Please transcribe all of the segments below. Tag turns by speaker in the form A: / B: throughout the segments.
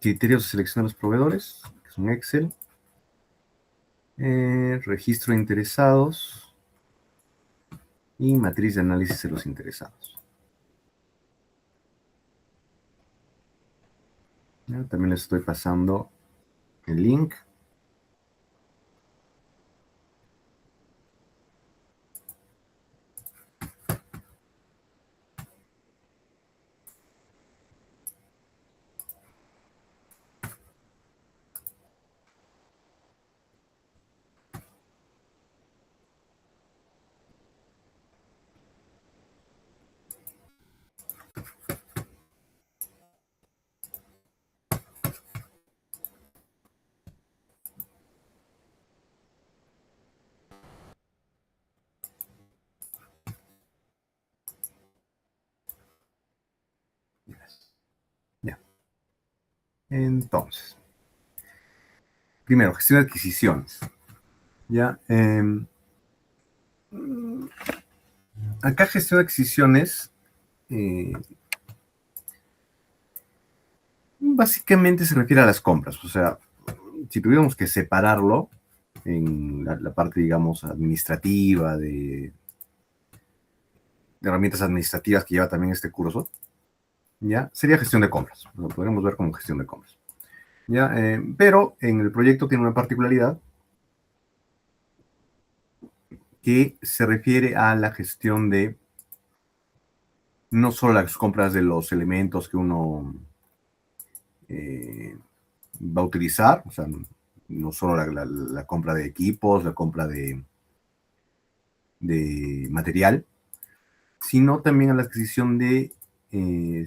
A: criterios de selección de los proveedores, que es un Excel, registro de interesados y matriz de análisis de los interesados. ¿Ya? También les estoy pasando el link. Ya. Entonces, primero, gestión de adquisiciones. Ya. Acá gestión de adquisiciones básicamente se refiere a las compras. O sea, si tuviéramos que separarlo en la parte, digamos, administrativa, de herramientas administrativas que lleva también este curso, ¿ya? Sería gestión de compras. Lo podríamos ver como gestión de compras. ¿Ya? Pero en el proyecto tiene una particularidad que se refiere a la gestión de no solo las compras de los elementos que uno va a utilizar, o sea, no solo la compra de equipos, la compra de material, sino también a la adquisición de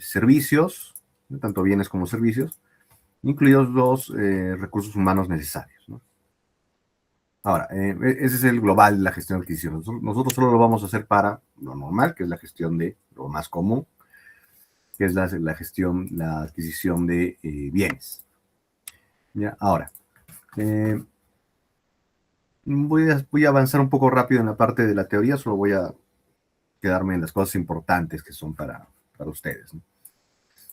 A: servicios, ¿no? Tanto bienes como servicios, incluidos los recursos humanos necesarios, ¿no? Ahora, ese es el global de la gestión de adquisiciones. Nosotros solo lo vamos a hacer para lo normal, que es la gestión de lo más común, que es la gestión, la adquisición de bienes. ¿Ya? Ahora, voy a avanzar un poco rápido en la parte de la teoría, solo voy a quedarme en las cosas importantes que son para ustedes, ¿no?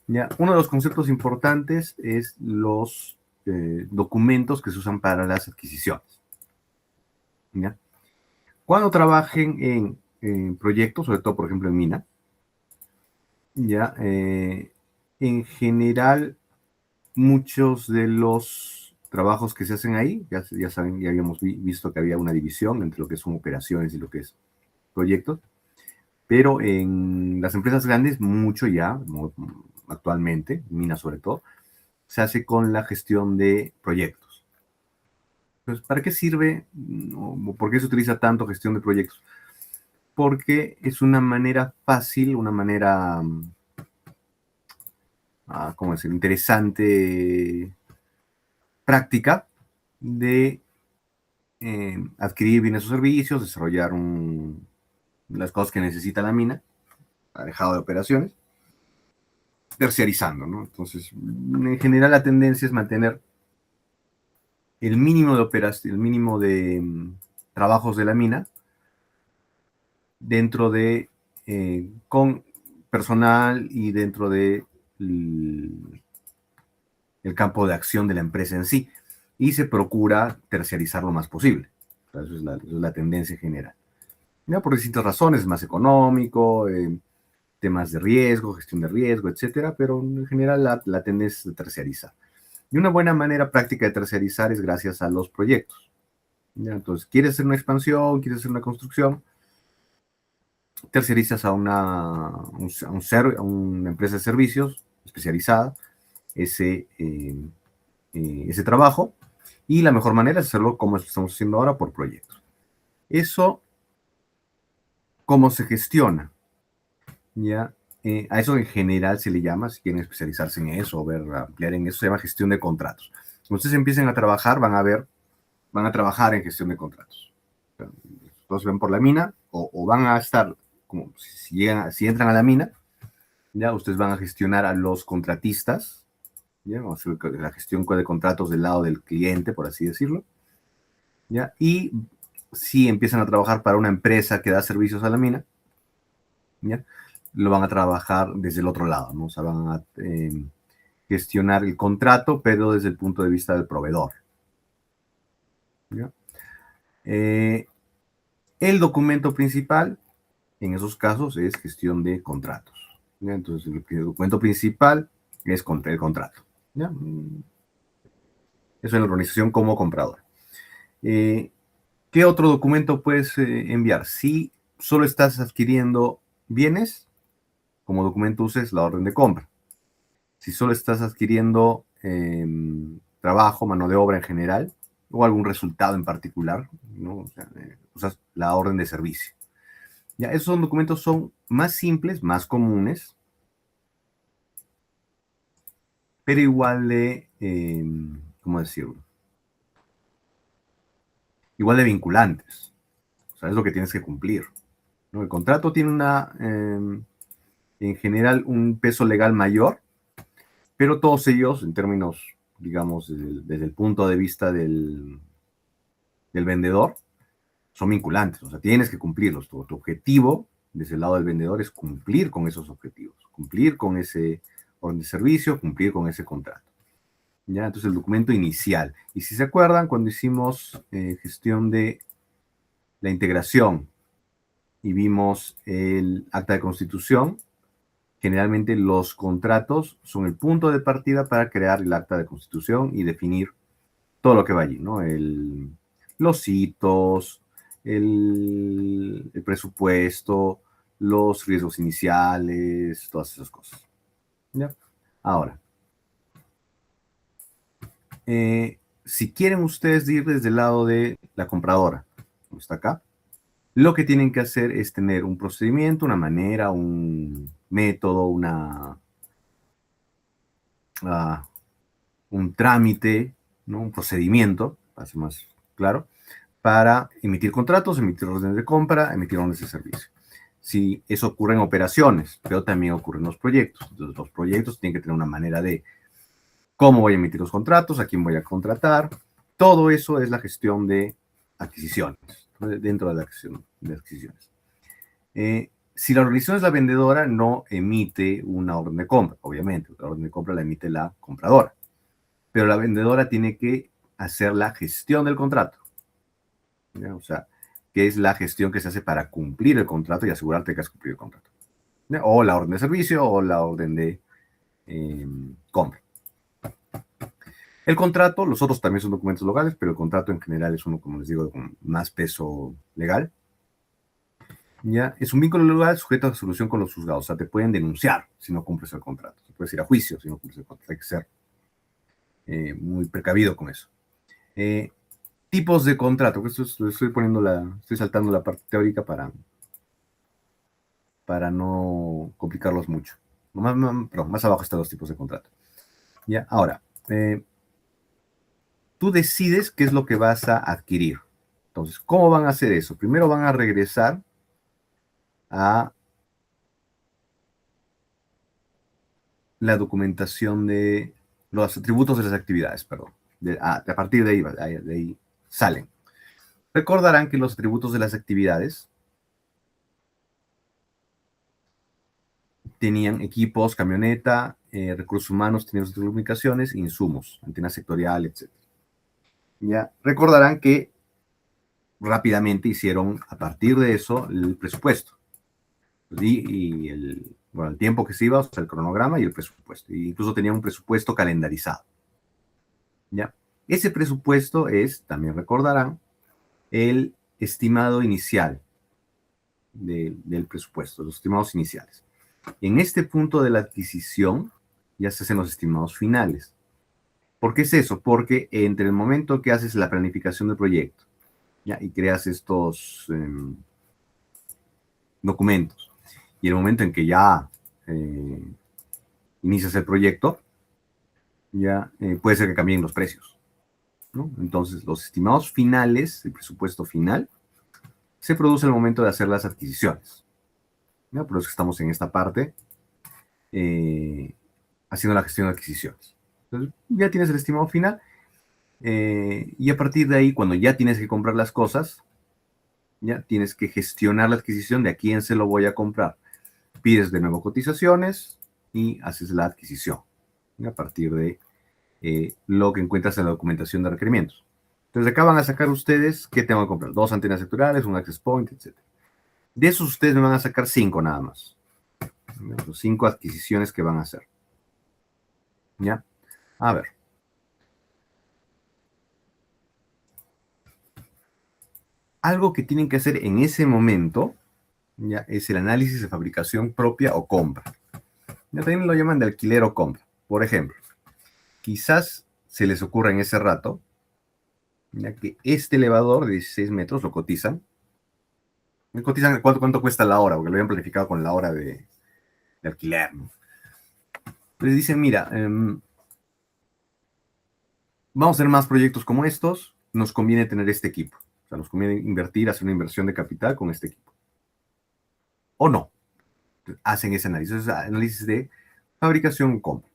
A: Ya, uno de los conceptos importantes es los documentos que se usan para las adquisiciones. ¿Ya? Cuando trabajen en proyectos, sobre todo, por ejemplo, en mina, ya, en general, muchos de los trabajos que se hacen ahí, ya saben, ya habíamos visto que había una división entre lo que son operaciones y lo que es proyectos, pero en las empresas grandes, mucho ya, actualmente, mina sobre todo, se hace con la gestión de proyectos. Entonces, ¿para qué sirve? ¿Por qué se utiliza tanto gestión de proyectos? Porque es una manera fácil, una manera, ¿cómo decir?, interesante, práctica de adquirir bienes o servicios, desarrollar las cosas que necesita la mina, alejado de operaciones, terciarizando, ¿no? Entonces, en general la tendencia es mantener el mínimo de operación, el mínimo de trabajos de la mina dentro de, con personal y dentro de el campo de acción de la empresa en sí, y se procura terciarizar lo más posible. Esa es la tendencia general. Ya, por distintas razones, más económico, temas de riesgo, gestión de riesgo, etcétera, pero en general la tendencia es de terciarizar. Y una buena manera práctica de terciarizar es gracias a los proyectos. ¿Ya? Entonces, quieres hacer una expansión, quieres hacer una construcción, terciarizas a una empresa de servicios especializada ese trabajo, y la mejor manera es hacerlo como estamos haciendo ahora, por proyectos. Eso, ¿cómo se gestiona? ¿Ya? A eso en general se le llama, si quieren especializarse en eso o ampliar en eso, se llama gestión de contratos. Cuando ustedes empiecen a trabajar, van a trabajar en gestión de contratos. Todos ven por la mina, o van a estar, como si entran a la mina, ya ustedes van a gestionar a los contratistas, ¿ya? Vamos a hacer la gestión de contratos del lado del cliente, por así decirlo, ¿ya? Y si empiezan a trabajar para una empresa que da servicios a la mina, ¿ya? Lo van a trabajar desde el otro lado, ¿no? O sea, van a gestionar el contrato, pero desde el punto de vista del proveedor. ¿Ya? El documento principal, en esos casos, es gestión de contratos. ¿Ya? Entonces, el documento principal es el contrato. ¿Ya? Eso en la organización como comprador. ¿Qué otro documento puedes enviar? Si solo estás adquiriendo bienes, como documento uses la orden de compra. Si solo estás adquiriendo trabajo, mano de obra en general, o algún resultado en particular, ¿no? O sea, usas la orden de servicio. Ya, esos documentos son más simples, más comunes, pero igual de, ¿cómo decirlo? Igual de vinculantes. O sea, es lo que tienes que cumplir, ¿no? El contrato tiene en general un peso legal mayor, pero todos ellos, en términos, digamos, desde el punto de vista del vendedor, son vinculantes. O sea, tienes que cumplirlos. Tu objetivo, desde el lado del vendedor, es cumplir con esos objetivos, cumplir con ese orden de servicio, cumplir con ese contrato. ¿Ya? Entonces, el documento inicial. Y si se acuerdan, cuando hicimos gestión de la integración y vimos el acta de constitución, generalmente los contratos son el punto de partida para crear el acta de constitución y definir todo lo que va allí, ¿no? Los hitos, el presupuesto, los riesgos iniciales, todas esas cosas. ¿Ya? Ahora, si quieren ustedes ir desde el lado de la compradora, como está acá, lo que tienen que hacer es tener un procedimiento, una manera, un método, un trámite, ¿no? Un procedimiento, para ser más claro, para emitir contratos, emitir órdenes de compra, emitir órdenes de servicio. Si eso ocurre en operaciones, pero también ocurre en los proyectos. Entonces, los proyectos tienen que tener una manera de cómo voy a emitir los contratos, a quién voy a contratar. Todo eso es la gestión de adquisiciones, dentro de la gestión de adquisiciones. Si la organización es la vendedora, no emite una orden de compra, obviamente. La orden de compra la emite la compradora. Pero la vendedora tiene que hacer la gestión del contrato. ¿Ya? O sea, que es la gestión que se hace para cumplir el contrato y asegurarte que has cumplido el contrato. ¿Ya? O la orden de servicio o la orden de compra. El contrato, los otros también son documentos legales, pero el contrato en general es uno, como les digo, con más peso legal. ¿Ya? Es un vínculo legal sujeto a solución con los juzgados. O sea, te pueden denunciar si no cumples el contrato. Se puede ir a juicio si no cumples el contrato. Hay que ser muy precavido con eso. Tipos de contrato, que esto estoy saltando la parte teórica para no complicarlos mucho. Más abajo están los tipos de contrato. ¿Ya? Ahora, tú decides qué es lo que vas a adquirir. Entonces, ¿cómo van a hacer eso? Primero van a regresar a la documentación de los atributos de las actividades, perdón. A partir de ahí salen. Recordarán que los atributos de las actividades tenían equipos, camioneta, recursos humanos, tenían sus comunicaciones, insumos, antena sectorial, etc. Ya recordarán que rápidamente hicieron a partir de eso el presupuesto y el tiempo que se iba, o sea, el cronograma y el presupuesto. E incluso tenían un presupuesto calendarizado. ¿Ya? Ese presupuesto es, también recordarán, el estimado inicial del presupuesto, los estimados iniciales. En este punto de la adquisición ya se hacen los estimados finales. ¿Por qué es eso? Porque entre el momento que haces la planificación del proyecto, ¿ya? Y creas estos documentos y el momento en que ya inicias el proyecto, ya puede ser que cambien los precios, ¿no? Entonces, los estimados finales, el presupuesto final, se produce al momento de hacer las adquisiciones. ¿Ya? Por eso estamos en esta parte haciendo la gestión de adquisiciones. Entonces, ya tienes el estimado final y a partir de ahí, cuando ya tienes que comprar las cosas, ya tienes que gestionar la adquisición de a quién se lo voy a comprar. Pides de nuevo cotizaciones y haces la adquisición. a partir de lo que encuentras en la documentación de requerimientos. Entonces acá van a sacar ustedes qué tengo que comprar. 2 antenas sectoriales, un access point, etc. De esos ustedes me van a sacar 5 nada más. Los 5 adquisiciones que van a hacer. ¿Ya? A ver. Algo que tienen que hacer en ese momento, ya, es el análisis de fabricación propia o compra. Ya también lo llaman de alquiler o compra. Por ejemplo, quizás se les ocurra en ese rato, ya que este elevador de 16 metros lo cotizan. Me cotizan cuánto cuesta la hora, porque lo habían planificado con la hora de alquiler, ¿no? Les dicen, mira, vamos a hacer más proyectos como estos, nos conviene tener este equipo. O sea, nos conviene invertir, hacer una inversión de capital con este equipo. O no, hacen ese análisis, es análisis de fabricación compra.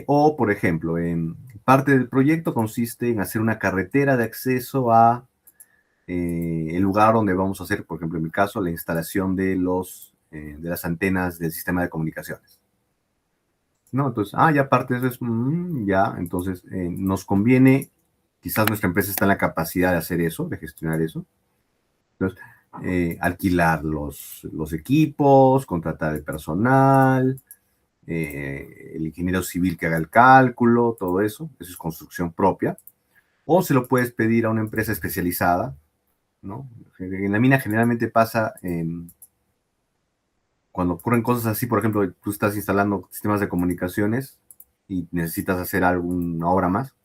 A: O, por ejemplo, parte del proyecto consiste en hacer una carretera de acceso a el lugar donde vamos a hacer, por ejemplo, en mi caso, la instalación de las antenas del sistema de comunicaciones. ¿No? Entonces, ya parte de eso es, ya, entonces nos conviene, quizás nuestra empresa está en la capacidad de hacer eso, de gestionar eso. Entonces, alquilar los equipos, contratar el personal, el ingeniero civil que haga el cálculo, todo eso es construcción propia. O se lo puedes pedir a una empresa especializada, ¿no? En la mina generalmente pasa cuando ocurren cosas así, por ejemplo, tú estás instalando sistemas de comunicaciones y necesitas hacer alguna obra más,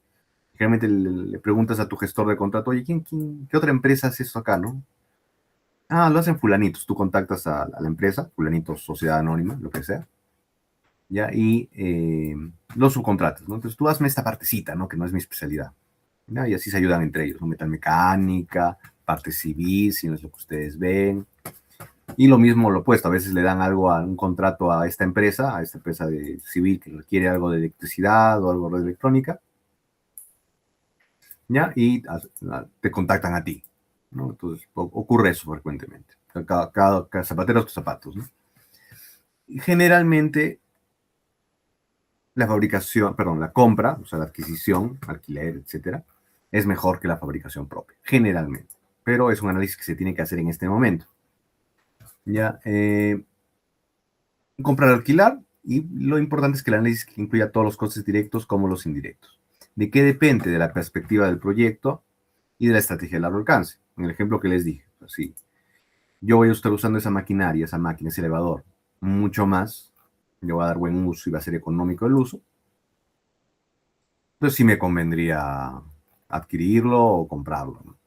A: generalmente le preguntas a tu gestor de contrato, oye, ¿qué otra empresa hace esto acá, no? Lo hacen fulanitos, tú contactas a la empresa, fulanitos, sociedad anónima, lo que sea, ¿ya? Y los subcontratas, ¿no? Entonces tú hazme esta partecita, ¿no? Que no es mi especialidad, ¿ya? Y así se ayudan entre ellos, ¿no? Metalmecánica, parte civil, si no es lo que ustedes ven. Y lo mismo lo opuesto, a veces le dan algo a un contrato a esta empresa de civil que requiere algo de electricidad o algo de electrónica, ¿ya? Y te contactan a ti, ¿no? Entonces ocurre eso frecuentemente. Cada zapatero a tus zapatos, ¿no? Y generalmente la fabricación, perdón, la compra, o sea, la adquisición, alquiler, etcétera, es mejor que la fabricación propia, generalmente. Pero es un análisis que se tiene que hacer en este momento. Ya, comprar, alquilar, y lo importante es que el análisis incluya todos los costes directos como los indirectos. ¿De qué depende? De la perspectiva del proyecto y de la estrategia de largo alcance. En el ejemplo que les dije, así, yo voy a estar usando esa maquinaria, esa máquina, ese elevador, mucho más, le voy a dar buen uso y va a ser económico el uso, entonces sí me convendría adquirirlo o comprarlo, ¿no?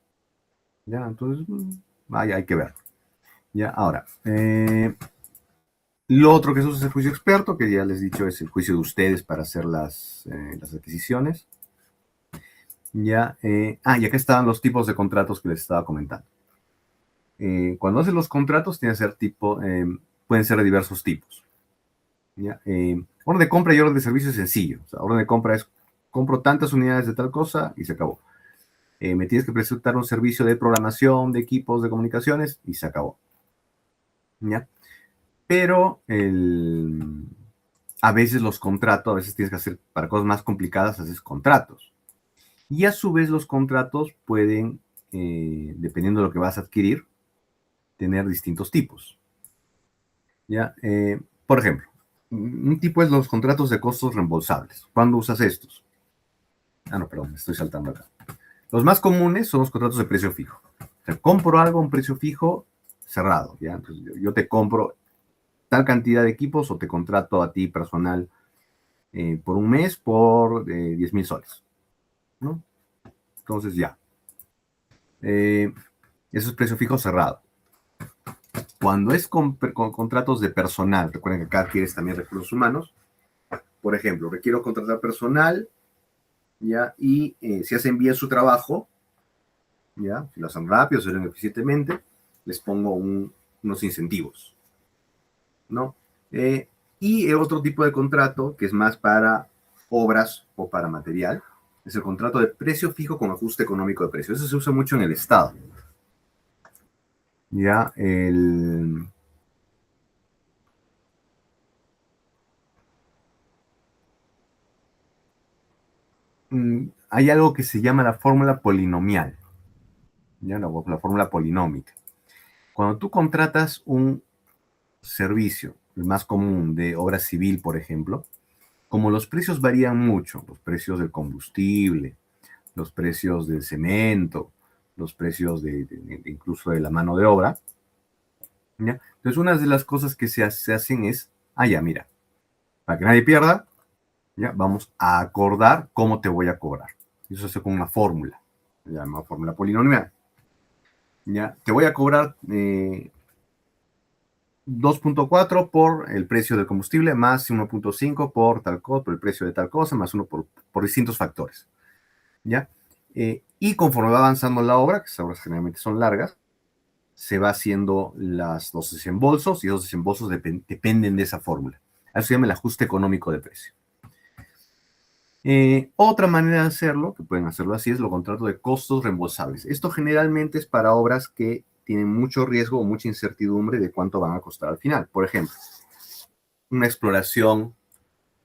A: Ya, entonces, hay que ver. Ya, ahora, lo otro que se usa es el juicio experto, que ya les he dicho es el juicio de ustedes para hacer las adquisiciones. Ya, y acá estaban los tipos de contratos que les estaba comentando. Cuando hacen los contratos, tienen que ser pueden ser de diversos tipos. ¿Ya? Orden de compra y orden de servicio es sencillo. O sea, orden de compra es compro tantas unidades de tal cosa y se acabó. Me tienes que presentar un servicio de programación de equipos de comunicaciones y se acabó. ¿Ya? Pero a veces los contratos, a veces tienes que hacer, para cosas más complicadas, haces contratos. Y a su vez los contratos pueden, dependiendo de lo que vas a adquirir, tener distintos tipos. ¿Ya? Por ejemplo, un tipo es los contratos de costos reembolsables. ¿Cuándo usas estos? No, perdón, me estoy saltando acá. Los más comunes son los contratos de precio fijo. O sea, compro algo a un precio fijo cerrado. ¿Ya? Entonces, yo te compro tal cantidad de equipos o te contrato a ti personal por un mes por 10,000 soles, ¿no? Entonces ya. Eso es precio fijo cerrado. Cuando es con contratos de personal, recuerden que acá quieres también recursos humanos. Por ejemplo, requiero contratar personal, ¿ya? Y si hacen bien su trabajo, ¿ya? Si lo hacen rápido, si lo hacen eficientemente, les pongo unos incentivos, ¿no? Y el otro tipo de contrato, que es más para obras o para material, es el contrato de precio fijo con ajuste económico de precio. Eso se usa mucho en el Estado. Ya, hay algo que se llama la fórmula polinomial, ¿ya? La fórmula polinómica. Cuando tú contratas un servicio, el más común de obra civil, por ejemplo, como los precios varían mucho, los precios del combustible, los precios del cemento, los precios incluso de la mano de obra, ¿ya? Entonces, una de las cosas que se hacen es, ya, mira, para que nadie pierda, ¿ya? Vamos a acordar cómo te voy a cobrar. Eso se hace con una fórmula, se llama fórmula polinomial. ¿Ya? Te voy a cobrar 2.4 por el precio del combustible, más 1.5 por tal cosa, por el precio de tal cosa, más uno por distintos factores. ¿Ya? Y conforme va avanzando la obra, que las obras generalmente son largas, se va haciendo los desembolsos y esos desembolsos dependen de esa fórmula. Eso se llama el ajuste económico de precio. Otra manera de hacerlo, que pueden hacerlo así, es los contratos de costos reembolsables. Esto generalmente es para obras que tienen mucho riesgo o mucha incertidumbre de cuánto van a costar al final. Por ejemplo, una exploración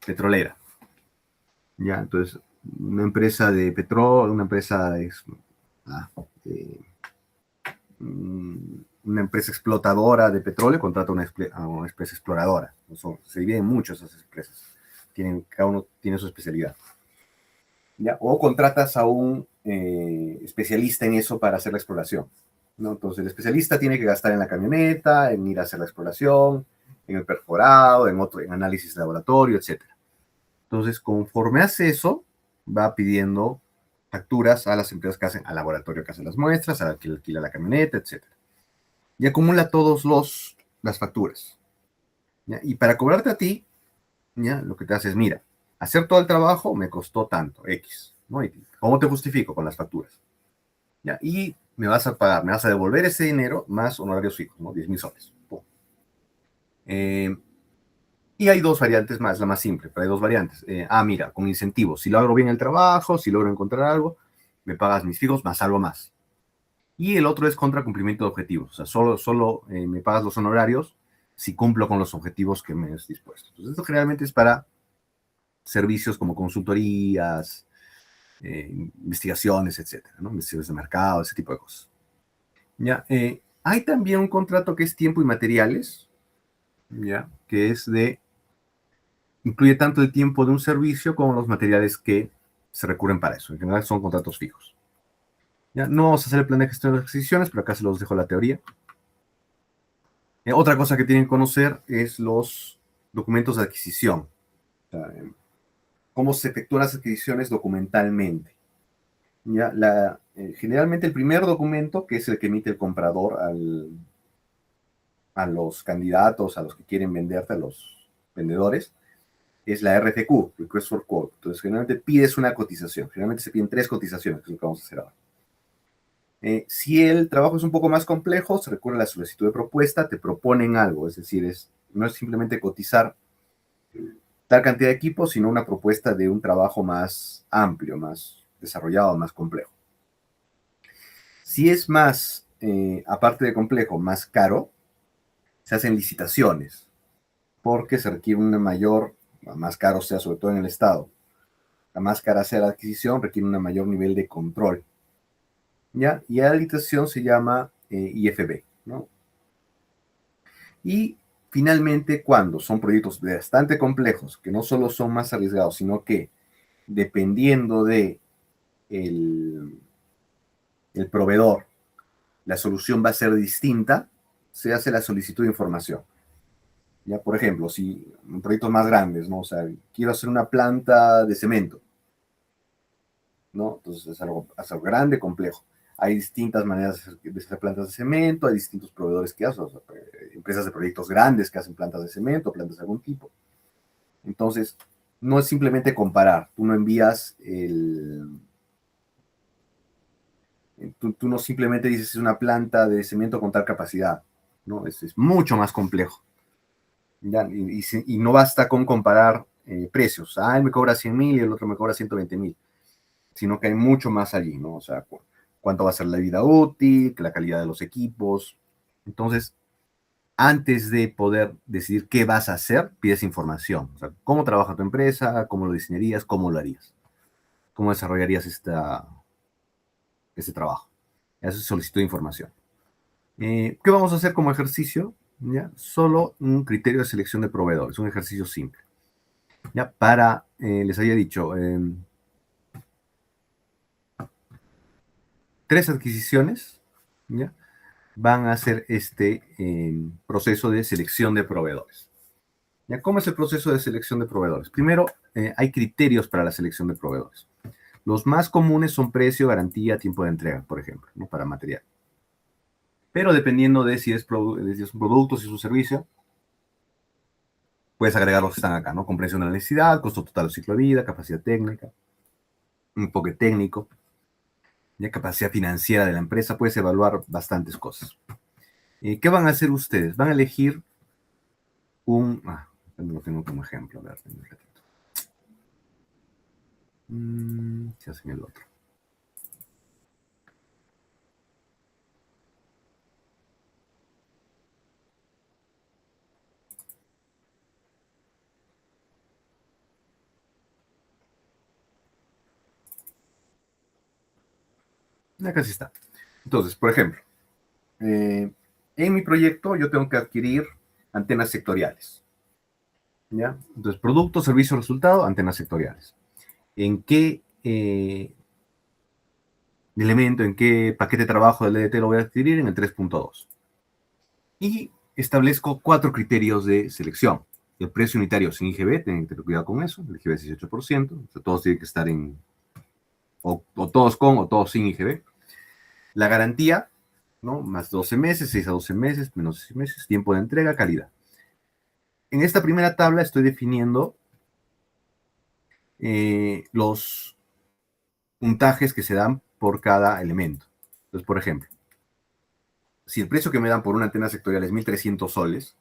A: petrolera. ¿Ya? Entonces, una empresa de petróleo, una empresa explotadora de petróleo contrata a una empresa exploradora. Se dividen mucho esas empresas. Cada uno tiene su especialidad. ¿Ya? O contratas a un especialista en eso para hacer la exploración, ¿no? Entonces el especialista tiene que gastar en la camioneta, en ir a hacer la exploración, en el perforado, en análisis de laboratorio, etc. Entonces, conforme hace eso, va pidiendo facturas a las empresas que hacen, al laboratorio que hace las muestras, al que alquila la camioneta, etc. Y acumula todas las facturas. ¿Ya? Y para cobrarte a ti, ¿ya? Lo que te hace es, mira, hacer todo el trabajo me costó tanto, X, ¿no? ¿Y cómo te justifico? Con las facturas. ¿Ya? Y me vas a pagar, me vas a devolver ese dinero más honorarios fijos, ¿no? 10.000 soles. Y hay dos variantes más, la más simple, pero hay dos variantes. Mira, con incentivos, si logro bien el trabajo, si logro encontrar algo, me pagas mis fijos más algo más. Y el otro es contra cumplimiento de objetivos, o sea, solo me pagas los honorarios si cumplo con los objetivos que me has dispuesto. Entonces, esto generalmente es para servicios como consultorías, investigaciones, etcétera, ¿no? Investigaciones de mercado, ese tipo de cosas. ¿Ya? Hay también un contrato que es tiempo y materiales, ¿ya? Que incluye tanto el tiempo de un servicio como los materiales que se recurren para eso. En general son contratos fijos. ¿Ya? No vamos a hacer el plan de gestión de adquisiciones, pero acá se los dejo la teoría. Otra cosa que tienen que conocer es los documentos de adquisición. O sea, cómo se efectúan las adquisiciones documentalmente. ¿Ya? Generalmente el primer documento, que es el que emite el comprador a los candidatos, a los que quieren venderte, a los vendedores, es la RFQ, Request for Quote. Entonces, generalmente pides una cotización. Generalmente se piden 3 cotizaciones, que es lo que vamos a hacer ahora. Si el trabajo es un poco más complejo, se recurre a la solicitud de propuesta, te proponen algo, es decir, no es simplemente cotizar tal cantidad de equipos, sino una propuesta de un trabajo más amplio, más desarrollado, más complejo. Si es más, aparte de complejo, más caro, se hacen licitaciones, porque se requiere más caro sea, sobre todo en el Estado, la más cara sea la adquisición, requiere un mayor nivel de control. ¿Ya? Y la licitación se llama IFB, ¿no? Y finalmente, cuando son proyectos bastante complejos, que no solo son más arriesgados, sino que dependiendo de el proveedor, la solución va a ser distinta, se hace la solicitud de información. Ya, por ejemplo, si en proyectos más grandes, ¿no? O sea, quiero hacer una planta de cemento, ¿no? Entonces es algo grande, complejo. Hay distintas maneras de hacer plantas de cemento, hay distintos proveedores que hacen, o sea, empresas de proyectos grandes que hacen plantas de cemento, plantas de algún tipo. Entonces, no es simplemente comparar, tú no envías tú no simplemente dices es una planta de cemento con tal capacidad, ¿no? Es mucho más complejo. ¿Ya? Y no basta con comparar precios. Él me cobra 100.000 y el otro me cobra 120.000, sino que hay mucho más allí, ¿no? O sea, cuánto va a ser la vida útil, la calidad de los equipos. Entonces, antes de poder decidir qué vas a hacer, pides información. O sea, cómo trabaja tu empresa, cómo lo diseñarías, cómo lo harías. ¿Cómo desarrollarías este trabajo? Eso es solicitud de información. ¿Qué vamos a hacer como ejercicio? ¿Ya? Solo un criterio de selección de proveedores, un ejercicio simple. ¿Ya? Les había dicho, 3 adquisiciones, ¿ya? Van a hacer este proceso de selección de proveedores. ¿Ya? ¿Cómo es el proceso de selección de proveedores? Primero, hay criterios para la selección de proveedores. Los más comunes son precio, garantía, tiempo de entrega, por ejemplo, ¿no? Para material. Pero dependiendo de si es un producto, si es un servicio, puedes agregar los que están acá, ¿no? Comprensión de la necesidad, costo total o ciclo de vida, capacidad técnica, enfoque técnico, ya capacidad financiera de la empresa, puedes evaluar bastantes cosas. ¿Qué van a hacer ustedes? Van a elegir lo tengo como ejemplo, a ver, un ratito. ¿Qué hacen el otro? Acá sí está. Entonces, por ejemplo, en mi proyecto yo tengo que adquirir antenas sectoriales. ¿Ya? Entonces, producto, servicio, resultado, antenas sectoriales. ¿En qué elemento, en qué paquete de trabajo del EDT lo voy a adquirir? En el 3.2. Y establezco 4 criterios de selección. El precio unitario sin IGB, tienen que tener cuidado con eso, el IGB es 18%, o sea, todos tienen que estar o todos con o todos sin IGB. La garantía, ¿no? Más 12 meses, 6 a 12 meses, menos 6 meses, tiempo de entrega, calidad. En esta primera tabla estoy definiendo los puntajes que se dan por cada elemento. Entonces, por ejemplo, si el precio que me dan por una antena sectorial es 1.300 soles,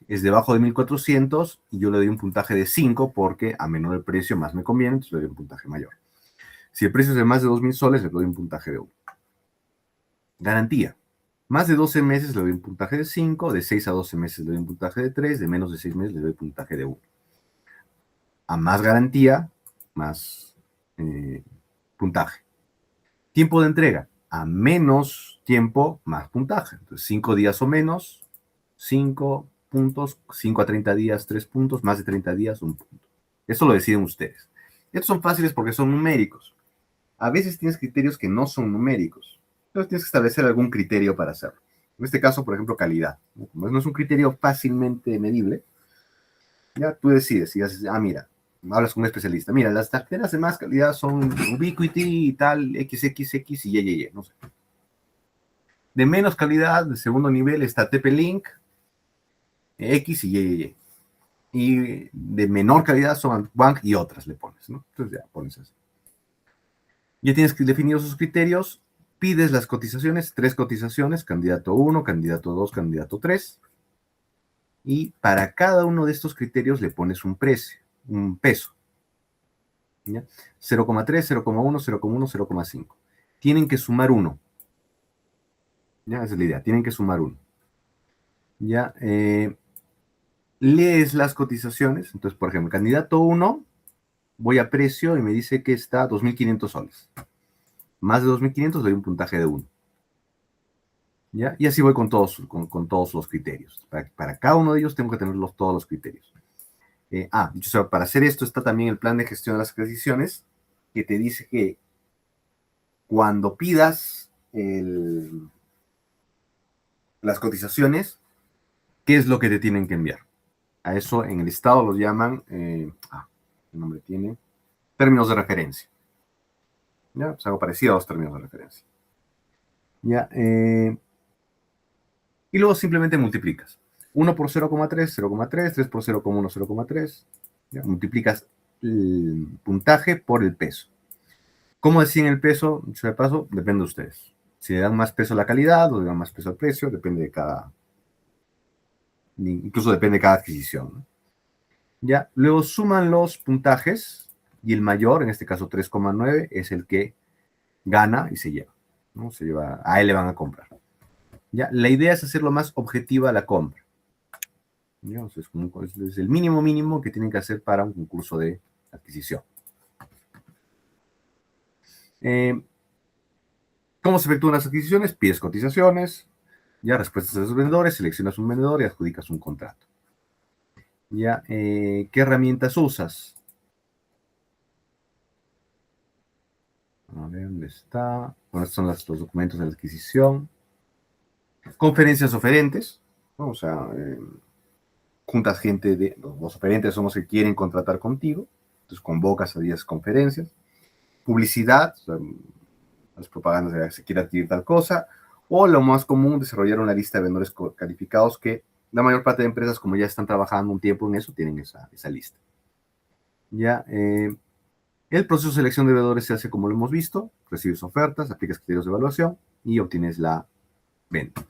A: es debajo de 1.400 y yo le doy un puntaje de 5 porque a menor el precio más me conviene, entonces le doy un puntaje mayor. Si el precio es de más de 2.000 soles, le doy un puntaje de 1. Garantía. Más de 12 meses le doy un puntaje de 5, de 6 a 12 meses le doy un puntaje de 3, de menos de 6 meses le doy puntaje de 1. A más garantía, más puntaje. Tiempo de entrega. A menos tiempo, más puntaje. Entonces, 5 días o menos, 5 puntos, 5 a 30 días, 3 puntos, más de 30 días, 1 punto. Eso lo deciden ustedes. Estos son fáciles porque son numéricos. A veces tienes criterios que no son numéricos. Entonces tienes que establecer algún criterio para hacerlo. En este caso, por ejemplo, calidad. Como no es un criterio fácilmente medible, ya tú decides y haces, mira, hablas con un especialista. Mira, las tarjetas de más calidad son Ubiquiti y tal, XXX y Y, no sé. De menos calidad, de segundo nivel, está TP-Link, X y Y. Y de menor calidad son Bank y otras le pones, ¿no? Entonces ya pones así. Ya tienes definidos sus criterios, pides las cotizaciones, 3 cotizaciones, candidato 1, candidato 2, candidato 3. Y para cada uno de estos criterios le pones un precio, un peso. ¿Ya? 0,3, 0,1, 0,1, 0,5. Tienen que sumar 1. ¿Ya? Esa es la idea, tienen que sumar 1. ¿Ya? Lees las cotizaciones. Entonces, por ejemplo, candidato 1, voy a precio y me dice que está 2.500 soles. Más de 2.500 le doy un puntaje de 1. ¿Ya? Y así voy con todos los criterios. Para cada uno de ellos tengo que tener todos los criterios. Para hacer esto está también el plan de gestión de las adquisiciones, que te dice que cuando pidas las cotizaciones, ¿qué es lo que te tienen que enviar? A eso en el Estado lo llaman, ¿qué nombre tiene? Términos de referencia. ¿Ya? Es algo parecido a los términos de referencia. ¿Ya? Y luego simplemente multiplicas. 1 por 0,3, 0,3, 3 por 0,1, 0,3. Multiplicas el puntaje por el peso. ¿Cómo deciden el peso? De paso, depende de ustedes. Si le dan más peso a la calidad o le dan más peso al precio, depende de incluso depende de cada adquisición, ¿no? Ya, luego suman los puntajes y el mayor, en este caso 3,9, es el que gana y se lleva, ¿no? A él le van a comprar. Ya, la idea es hacerlo más objetiva la compra. ¿Ya? O sea, es el mínimo que tienen que hacer para un concurso de adquisición. ¿Cómo se efectúan las adquisiciones? Pides cotizaciones, ya respuestas de los vendedores, seleccionas un vendedor y adjudicas un contrato. Ya, ¿qué herramientas usas? A ver, ¿dónde está? Bueno, estos son los documentos de la adquisición. Conferencias oferentes, ¿no? O sea, juntas gente de los oferentes son los que quieren contratar contigo, entonces convocas a 10 conferencias. Publicidad, o sea, las propagandas de que se quiere adquirir tal cosa, o lo más común, desarrollar una lista de vendedores calificados que la mayor parte de empresas, como ya están trabajando un tiempo en eso, tienen esa lista. Ya, el proceso de selección de vendedores se hace como lo hemos visto, recibes ofertas, aplicas criterios de evaluación y obtienes la venta.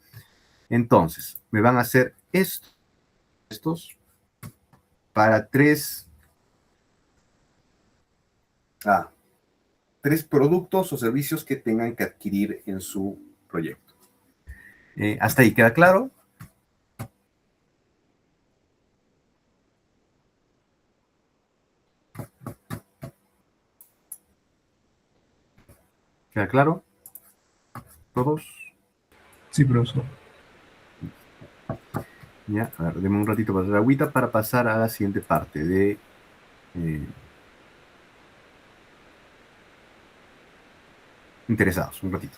A: Entonces, me van a hacer estos para ah, tres productos o servicios que tengan que adquirir en su proyecto. ¿Hasta ahí queda claro? ¿Queda claro? ¿Todos?
B: Sí, profesor.
A: Ya, a ver, denme un ratito para hacer agüita para pasar a la siguiente parte de interesados. Un ratito.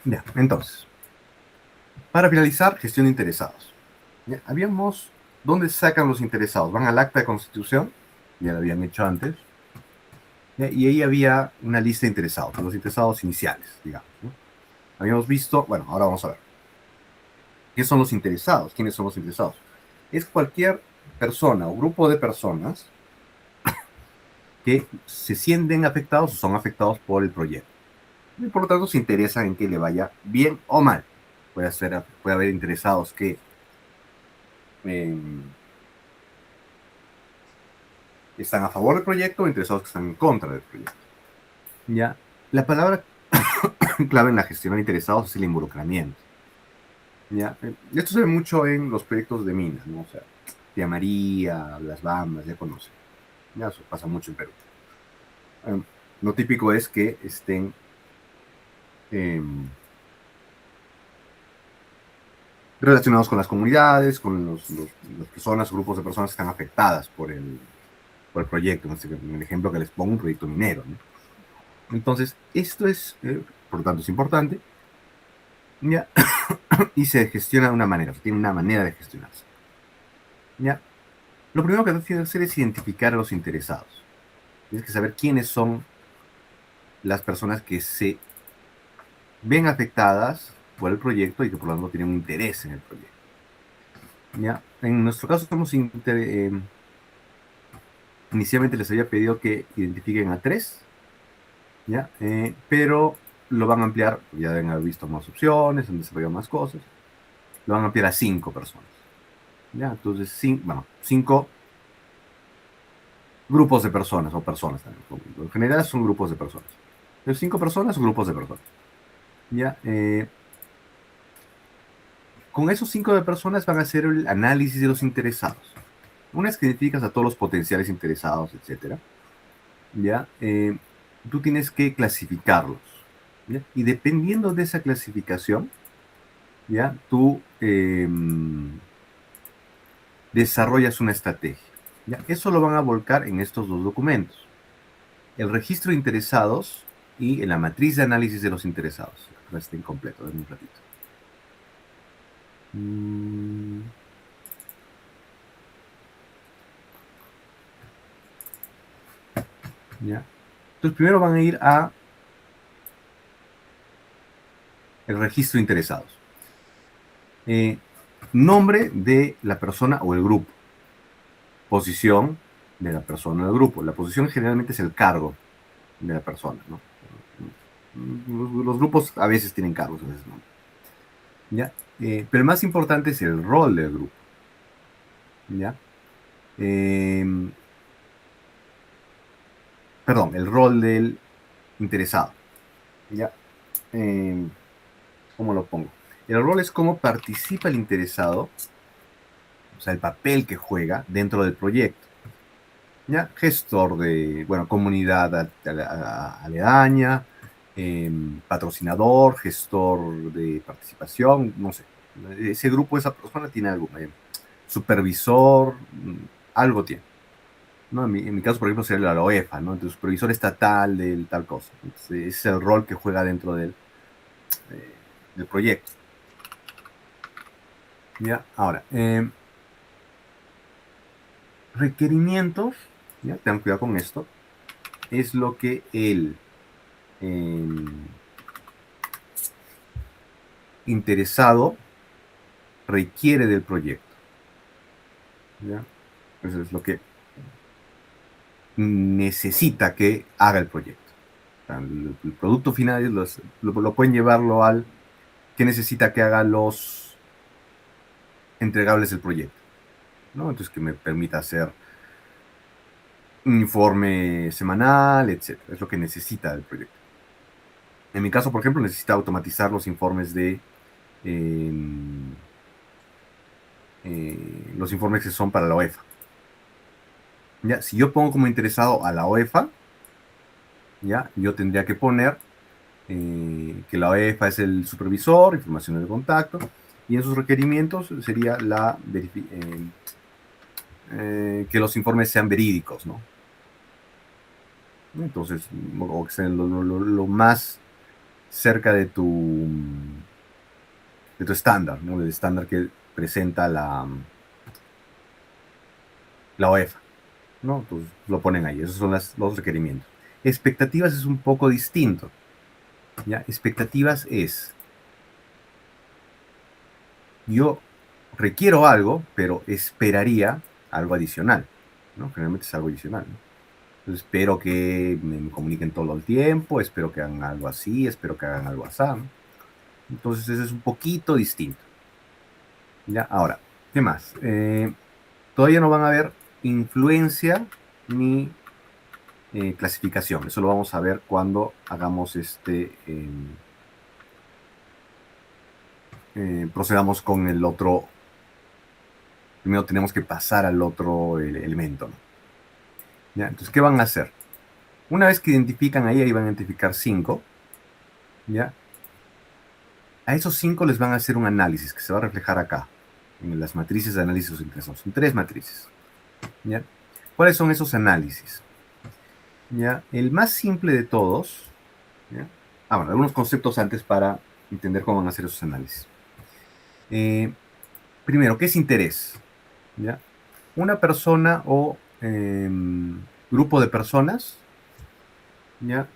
A: Ya, entonces, para finalizar, gestión de interesados. Ya, habíamos, ¿dónde sacan los interesados? Van al acta de constitución, ya lo habían hecho antes, ya, y ahí había una lista de interesados, los interesados iniciales, digamos, ¿no? Habíamos visto, bueno, ahora vamos a ver. ¿Qué son los interesados? ¿Quiénes son los interesados? Es cualquier persona o grupo de personas que se sienten afectados o son afectados por el proyecto. Y por lo tanto se interesan en que le vaya bien o mal. Puede haber interesados que eh, están a favor del proyecto o interesados que están en contra del proyecto. Ya, la palabra clave en la gestión de interesados es el involucramiento. Ya, esto se ve mucho en los proyectos de minas, ¿no? O sea, Tía María, Las Bambas, ya conocen. Ya, eso pasa mucho en Perú. Lo típico es que estén relacionados con las comunidades, con las personas, grupos de personas que están afectadas por el proyecto, en el ejemplo que les pongo, un proyecto minero, ¿no? Entonces, esto es, por lo tanto, es importante, ¿ya? Y se gestiona de una manera, o sea, tiene una manera de gestionarse, ¿ya? Lo primero que tienes que hacer es identificar a los interesados. Tienes que saber quiénes son las personas que se ven afectadas por el proyecto y que por lo tanto tienen un interés en el proyecto, ¿ya? En nuestro caso, inicialmente les había pedido que identifiquen a 3, ¿ya? Pero lo van a ampliar, ya deben haber visto más opciones, han desarrollado más cosas, lo van a ampliar a 5 personas, ¿ya? Entonces, 5 grupos de personas, o personas también, en general son grupos de personas. Entonces, 5 personas o grupos de personas, ¿ya? Con esos 5 de personas van a hacer el análisis de los interesados. Una vez que identificas a todos los potenciales interesados, etcétera, ¿ya? Tú tienes que clasificarlos, ¿ya? Y dependiendo de esa clasificación, ¿ya? Tú desarrollas una estrategia, ¿ya? Eso lo van a volcar en estos 2 documentos. El registro de interesados y en la matriz de análisis de los interesados. Está incompleto, denme un ratito. ¿Ya? Entonces primero van a ir a el registro de interesados. Nombre de la persona o el grupo. Posición de la persona o el grupo. La posición generalmente es el cargo de la persona, ¿no? Los grupos a veces tienen cargos, a veces no. ¿Ya? Pero el más importante es el rol del grupo. ¿Ya? Perdón, el rol del interesado. ¿Ya? ¿Cómo lo pongo? El rol es cómo participa el interesado, o sea, el papel que juega dentro del proyecto. ¿Ya? Gestor de, bueno, comunidad aledaña, patrocinador, gestor de participación, no sé. Ese grupo, esa persona tiene algo, supervisor, algo tiene. ¿No? En mi caso, por ejemplo, sería la OEFA, ¿no? Entonces, supervisor estatal del tal cosa. Entonces, ese es el rol que juega dentro del proyecto. ¿Ya? Ahora, requerimientos, ¿ya? Tengan cuidado con esto, es lo que el interesado requiere del proyecto. ¿Ya? Eso es lo que necesita que haga el proyecto. O sea, el producto final lo pueden llevarlo al que necesita que haga los entregables del proyecto, ¿no? Entonces que me permita hacer un informe semanal, etcétera. Es lo que necesita el proyecto. En mi caso, por ejemplo, necesita automatizar los informes eh, los informes que son para la OEFA. ¿Ya? Si yo pongo como interesado a la OEFA, ¿ya? Yo tendría que poner que la OEFA es el supervisor, información de contacto, y en sus requerimientos sería que los informes sean verídicos, ¿no? Entonces, o que sean lo más cerca de tu estándar, ¿no? Del estándar que presenta la OEFA, ¿no? Entonces lo ponen ahí, esos son los requerimientos. Expectativas es un poco distinto, ¿ya? Expectativas es, yo requiero algo, pero esperaría algo adicional, ¿no? Generalmente es algo adicional, ¿no? Entonces, espero que me comuniquen todo el tiempo, espero que hagan algo así, espero que hagan algo así, ¿no? Entonces, eso es un poquito distinto. ¿Ya? Ahora, ¿qué más? Todavía no van a ver influencia ni clasificación. Eso lo vamos a ver cuando hagamos procedamos con el otro. Primero tenemos que pasar al otro elemento, ¿no? ¿Ya? Entonces, ¿qué van a hacer? Una vez que identifican ahí van a identificar 5, ¿ya? A esos 5 les van a hacer un análisis que se va a reflejar acá, en las matrices de análisis interesados. Son 3 matrices, ¿ya? ¿Cuáles son esos análisis? ¿Ya? El más simple de todos, ¿ya? Bueno, algunos conceptos antes para entender cómo van a hacer esos análisis. Primero, ¿qué es interés? ¿Ya? Una persona o grupo de personas, ¿ya?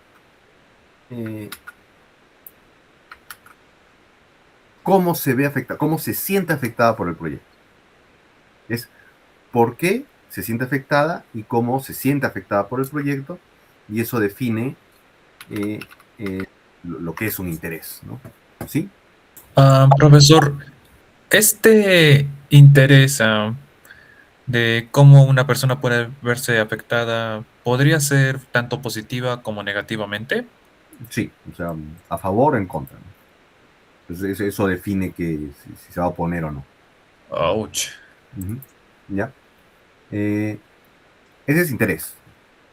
A: ¿Cómo se ve afectada, cómo se siente afectada por el proyecto? Es por qué se siente afectada y cómo se siente afectada por el proyecto, y eso define lo que es un interés, ¿no? ¿Sí?
B: Profesor, este interés de cómo una persona puede verse afectada podría ser tanto positiva como negativamente.
A: Sí, o sea, a favor o en contra, ¿no? Entonces, eso define si se va a oponer o no.
B: Ouch.
A: Ujú. ¿Ya? Ese es interés,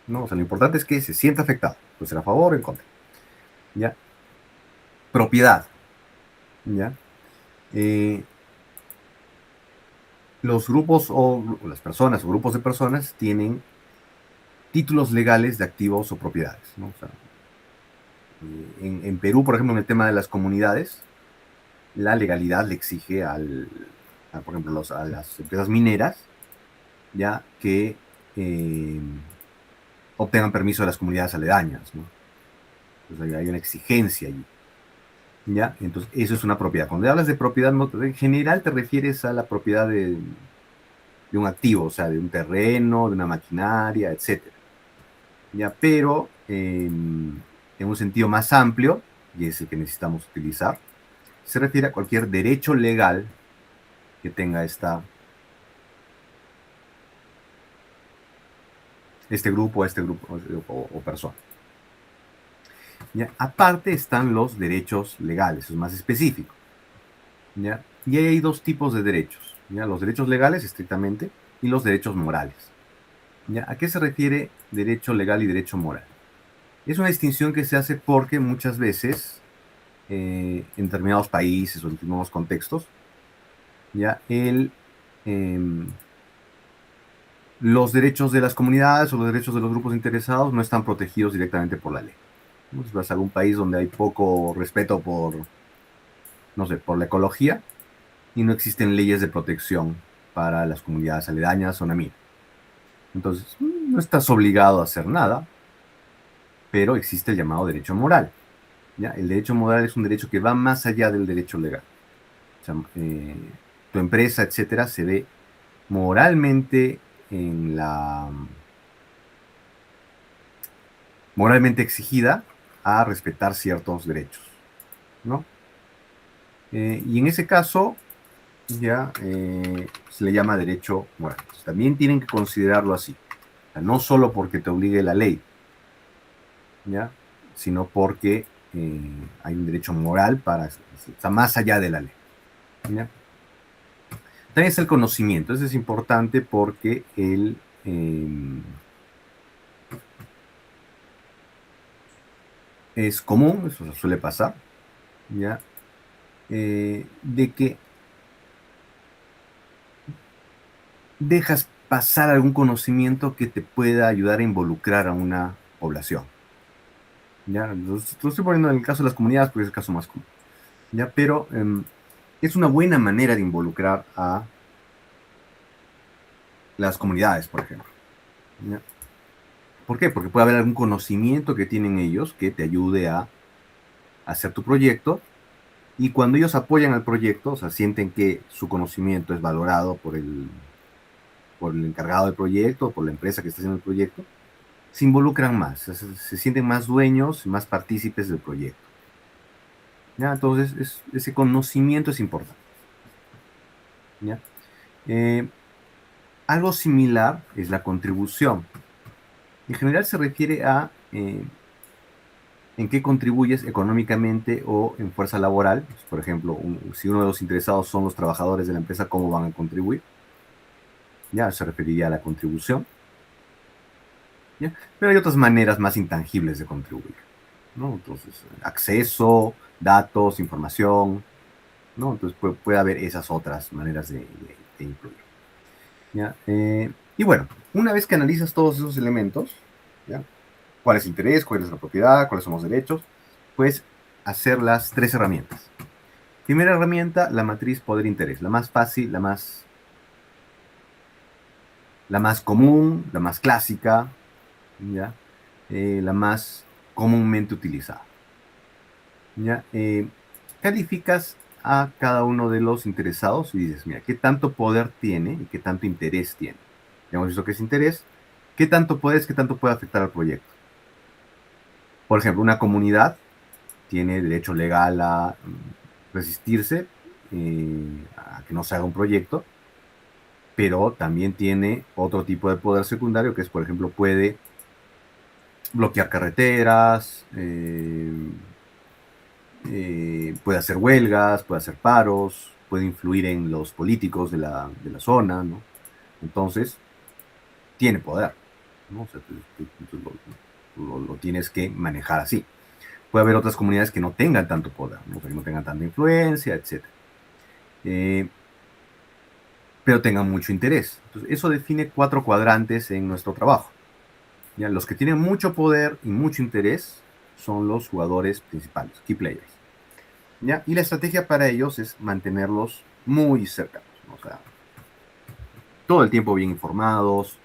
A: ¿no? O sea, lo importante es que se sienta afectado, puede ser a favor o en contra. ¿Ya? Propiedad, ¿ya? Eh, los grupos o las personas o grupos de personas tienen títulos legales de activos o propiedades, ¿no? O sea, en Perú, por ejemplo, en el tema de las comunidades, la legalidad le exige por ejemplo, a las empresas mineras, ya que obtengan permiso de las comunidades aledañas, ¿no? Entonces hay una exigencia allí, ¿ya? Entonces, eso es una propiedad. Cuando hablas de propiedad, en general te refieres a la propiedad de un activo, o sea, de un terreno, de una maquinaria, etcétera. ¿Ya? Pero en un sentido más amplio, y es el que necesitamos utilizar, se refiere a cualquier derecho legal que tenga este grupo o persona. ¿Ya? Aparte están los derechos legales, es más específico. ¿Ya? Y ahí hay dos tipos de derechos, ¿ya? Los derechos legales estrictamente y los derechos morales. ¿Ya? ¿A qué se refiere derecho legal y derecho moral? Es una distinción que se hace porque muchas veces en determinados países o en determinados contextos, ya los derechos de las comunidades o los derechos de los grupos interesados no están protegidos directamente por la ley. ¿No? Si vas a algún país donde hay poco respeto no sé, por la ecología y no existen leyes de protección para las comunidades aledañas o una mina. Entonces, no estás obligado a hacer nada, pero existe el llamado derecho moral. ¿Ya? El derecho moral es un derecho que va más allá del derecho legal. O sea, tu empresa, etcétera, se ve moralmente moralmente exigida a respetar ciertos derechos, ¿no? Y en ese caso, ya se le llama derecho moral. Entonces, también tienen que considerarlo así. O sea, no solo porque te obligue la ley, ¿ya? Sino porque hay un derecho moral está más allá de la ley, ¿ya? También es el conocimiento. Eso es importante porque es común, eso suele pasar, ¿ya? De que dejas pasar algún conocimiento que te pueda ayudar a involucrar a una población. ¿Ya? Lo estoy poniendo en el caso de las comunidades porque es el caso más común. ¿Ya? Pero es una buena manera de involucrar a las comunidades, por ejemplo. ¿Ya? ¿Por qué? Porque puede haber algún conocimiento que tienen ellos que te ayude a hacer tu proyecto, y cuando ellos apoyan al proyecto, o sea, sienten que su conocimiento es valorado por el encargado del proyecto, por la empresa que está haciendo el proyecto, se involucran más, se sienten más dueños y más partícipes del proyecto. ¿Ya? Entonces, ese conocimiento es importante. ¿Ya? Algo similar es la contribución. En general se refiere a en qué contribuyes económicamente o en fuerza laboral. Pues, por ejemplo, si uno de los interesados son los trabajadores de la empresa, ¿cómo van a contribuir? Ya se referiría a la contribución. ¿Ya? Pero hay otras maneras más intangibles de contribuir, ¿no? Entonces, acceso, datos, información, ¿no? Entonces puede haber esas otras maneras de incluir. ¿Ya? Y bueno, una vez que analizas todos esos elementos, ¿ya? ¿Cuál es el interés? ¿Cuál es la propiedad? ¿Cuáles son los derechos? Puedes hacer las tres herramientas. Primera herramienta, la matriz poder-interés, la más fácil, la más común, la más clásica, ¿ya? La más comúnmente utilizada. ¿Ya? Calificas a cada uno de los interesados y dices, mira, ¿qué tanto poder tiene y qué tanto interés tiene? Ya hemos visto que es interés. ¿Qué tanto poder es, qué tanto puede afectar al proyecto? Por ejemplo, una comunidad tiene derecho legal a resistirse a que no se haga un proyecto, pero también tiene otro tipo de poder secundario que es, por ejemplo, puede bloquear carreteras, puede hacer huelgas, puede hacer paros, puede influir en los políticos de la zona, ¿no? Entonces, tiene poder, ¿no? O sea, lo tienes que manejar así. Puede haber otras comunidades que no tengan tanto poder, ¿no? O sea, que no tengan tanta influencia, etc. Pero tengan mucho interés. Entonces, eso define 4 cuadrantes en nuestro trabajo. ¿Ya? Los que tienen mucho poder y mucho interés son los jugadores principales, key players. ¿Ya? Y la estrategia para ellos es mantenerlos muy cercanos, ¿no? O sea, todo el tiempo bien informados,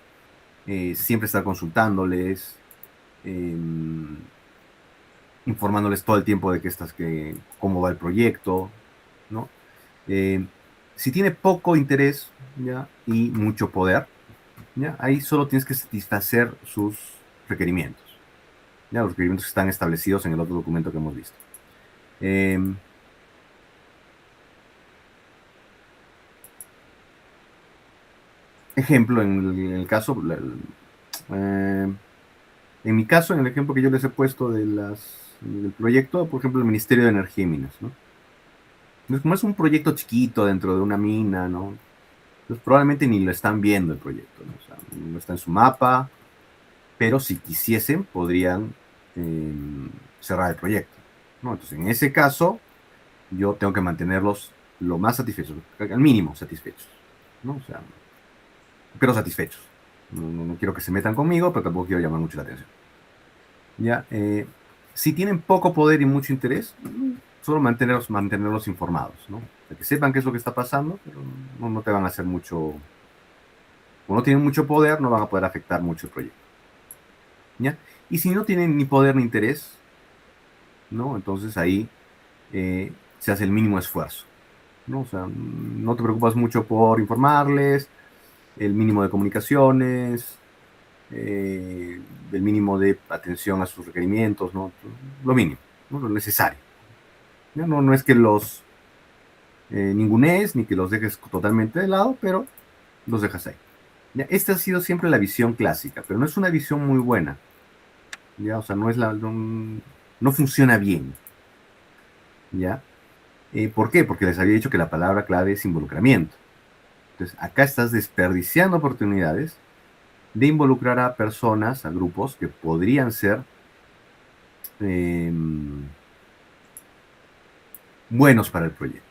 A: siempre estar consultándoles, eh, informándoles todo el tiempo de cómo va el proyecto, ¿no? Eh, si tiene poco interés, ¿ya? Y mucho poder, ¿ya? Ahí solo tienes que satisfacer sus requerimientos, ¿ya? Los requerimientos que están establecidos en el otro documento que hemos visto. Ejemplo, eh, en mi caso, en el ejemplo que yo les he puesto del proyecto, por ejemplo, el Ministerio de Energía y Minas, ¿no? Entonces, como es un proyecto chiquito dentro de una mina, ¿no? Entonces, probablemente ni lo están viendo el proyecto, ¿no? O sea, no está en su mapa, pero si quisiesen, podrían eh, cerrar el proyecto, ¿no? Entonces, en ese caso, yo tengo que mantenerlos lo más satisfechos, al mínimo satisfechos, ¿no? O sea, pero satisfechos. No quiero que se metan conmigo, pero tampoco quiero llamar mucho la atención. ¿Ya? Si tienen poco poder y mucho interés, solo mantenerlos informados, ¿no? O sea, que sepan qué es lo que está pasando, pero no te van a hacer mucho. Como no tienen mucho poder, no van a poder afectar mucho el proyecto. ¿Ya? Y si no tienen ni poder ni interés, ¿no? Entonces ahí se hace el mínimo esfuerzo, ¿no? O sea, no te preocupas mucho por informarles, el mínimo de comunicaciones, del mínimo de atención a sus requerimientos, ¿no? Lo mínimo, ¿no? Lo necesario. ¿Ya? No es que los ningunees ni que los dejes totalmente de lado, pero los dejas ahí. ¿Ya? Esta ha sido siempre la visión clásica, pero no es una visión muy buena. ¿Ya? O sea, no funciona bien. ¿Ya? ¿Por qué? Porque les había dicho que la palabra clave es involucramiento. Entonces, acá estás desperdiciando oportunidades de involucrar a personas, a grupos que podrían ser eh, buenos para el proyecto.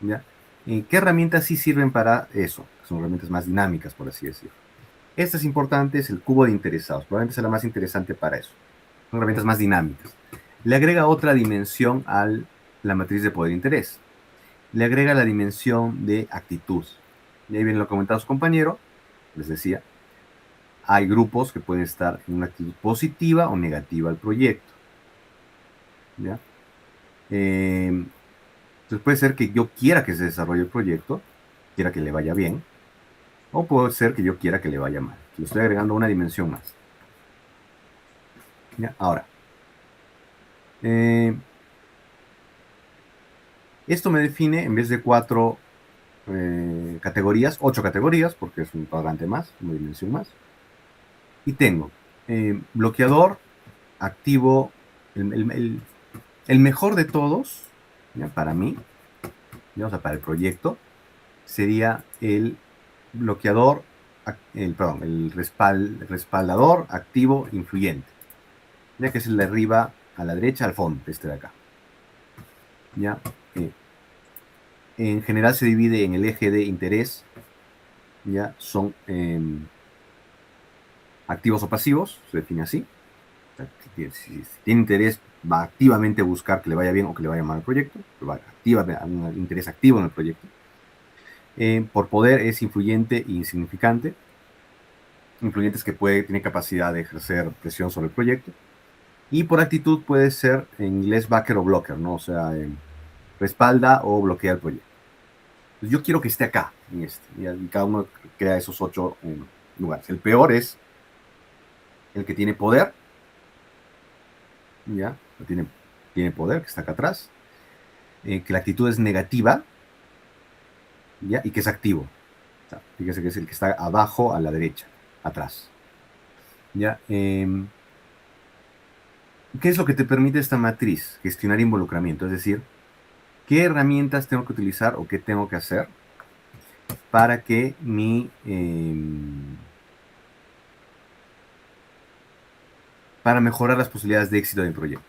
A: ¿Ya? ¿Qué herramientas sí sirven para eso? Son herramientas más dinámicas, por así decirlo. Esta es importante, es el cubo de interesados. Probablemente sea la más interesante para eso. Son herramientas más dinámicas. Le agrega otra dimensión a la matriz de poder-interés. Le agrega la dimensión de actitud. Y ahí viene lo que comentaba su compañero, les decía, hay grupos que pueden estar en una actitud positiva o negativa al proyecto. ¿Ya? Entonces puede ser que yo quiera que se desarrolle el proyecto, quiera que le vaya bien, o puede ser que yo quiera que le vaya mal. Le estoy agregando una dimensión más. ¿Ya? Ahora, esto me define, en vez de 4 categorías, 8 categorías, porque es un cuadrante más, una dimensión más. Y tengo bloqueador activo, el mejor de todos, ¿ya? Para mí, ¿ya? O sea, para el proyecto, sería el bloqueador, el respaldador activo influyente, ya que es el de arriba a la derecha al fondo, este de acá. ¿Ya? En general se divide en el eje de interés, ya son activos o pasivos, se define así. O sea, si tiene interés, va a activamente buscar que le vaya bien o que le vaya mal al proyecto, va a activar un interés activo en el proyecto. Por poder es influyente e insignificante. Influyente es que tiene capacidad de ejercer presión sobre el proyecto. Y por actitud puede ser en inglés backer o blocker, ¿no? O sea, respalda o bloquea el proyecto. Entonces, yo quiero que esté acá, en este, y cada uno crea esos 8 lugares. El peor es el que tiene poder, ¿ya? Tiene poder, que está acá atrás, que la actitud es negativa, ¿ya? Y que es activo. O sea, fíjese que es el que está abajo a la derecha, atrás. ¿Ya? ¿Qué es lo que te permite esta matriz? Gestionar involucramiento, es decir, ¿qué herramientas tengo que utilizar o qué tengo que hacer para que para mejorar las posibilidades de éxito del proyecto?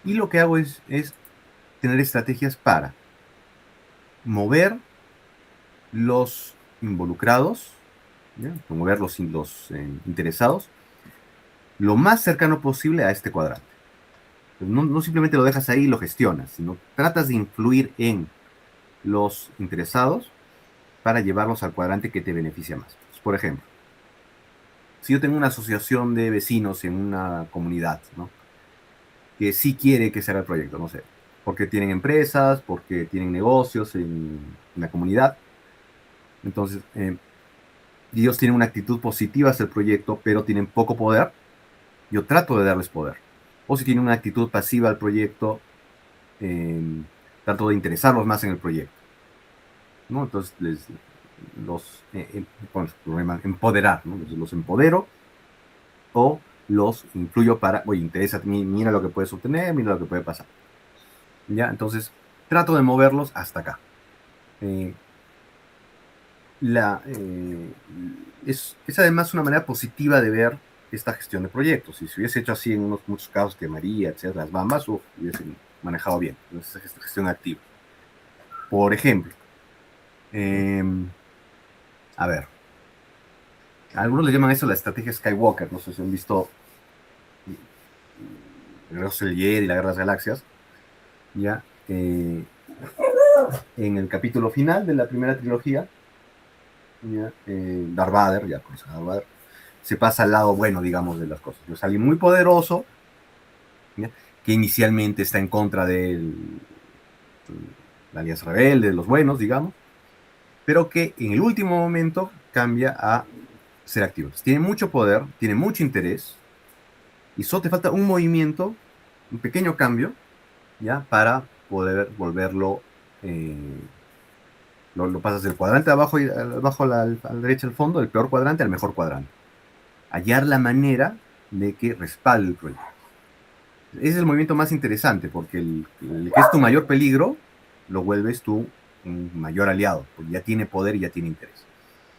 A: Y lo que hago es tener estrategias para mover los involucrados, ¿ya? Mover los interesados lo más cercano posible a este cuadrante. No simplemente lo dejas ahí y lo gestionas, sino tratas de influir en los interesados para llevarlos al cuadrante que te beneficia más. Por ejemplo, si yo tengo una asociación de vecinos en una comunidad, ¿no? Que sí quiere que se haga el proyecto, no sé, porque tienen empresas, porque tienen negocios en la comunidad. Entonces, ellos tienen una actitud positiva hacia el proyecto, pero tienen poco poder. Yo trato de darles poder. O si tienen una actitud pasiva al proyecto, trato de interesarlos más en el proyecto, ¿no? Entonces, empoderar, ¿no? Los empodero o los influyo para, oye, interesa, mira lo que puedes obtener, mira lo que puede pasar. ¿Ya? Entonces, trato de moverlos hasta acá. Eh, es además una manera positiva de ver esta gestión de proyectos. Si se hubiese hecho así en muchos casos que María, etcétera, las Bambas, hubiesen manejado bien. Entonces, esta gestión activa. Por ejemplo, a ver, algunos le llaman eso la estrategia Skywalker. No sé si han visto el Regreso del Jedi y la Guerra de las Galaxias. Ya, en el capítulo final de la primera trilogía, ¿ya? Darth Vader, ya conocen a Darth Vader, se pasa al lado bueno, digamos, de las cosas. Es alguien muy poderoso, ¿ya? Que inicialmente está en contra de la Alianza Rebelde, de los buenos, digamos, pero que en el último momento cambia a ser activo. Entonces, tiene mucho poder, tiene mucho interés, y solo te falta un movimiento, un pequeño cambio, ¿ya? Para poder volverlo, lo pasas del cuadrante de abajo, abajo a la derecha al fondo, del peor cuadrante al mejor cuadrante. Hallar la manera de que respalde el proyecto. Ese es el movimiento más interesante, porque el que es tu mayor peligro, lo vuelves tú un mayor aliado, porque ya tiene poder y ya tiene interés.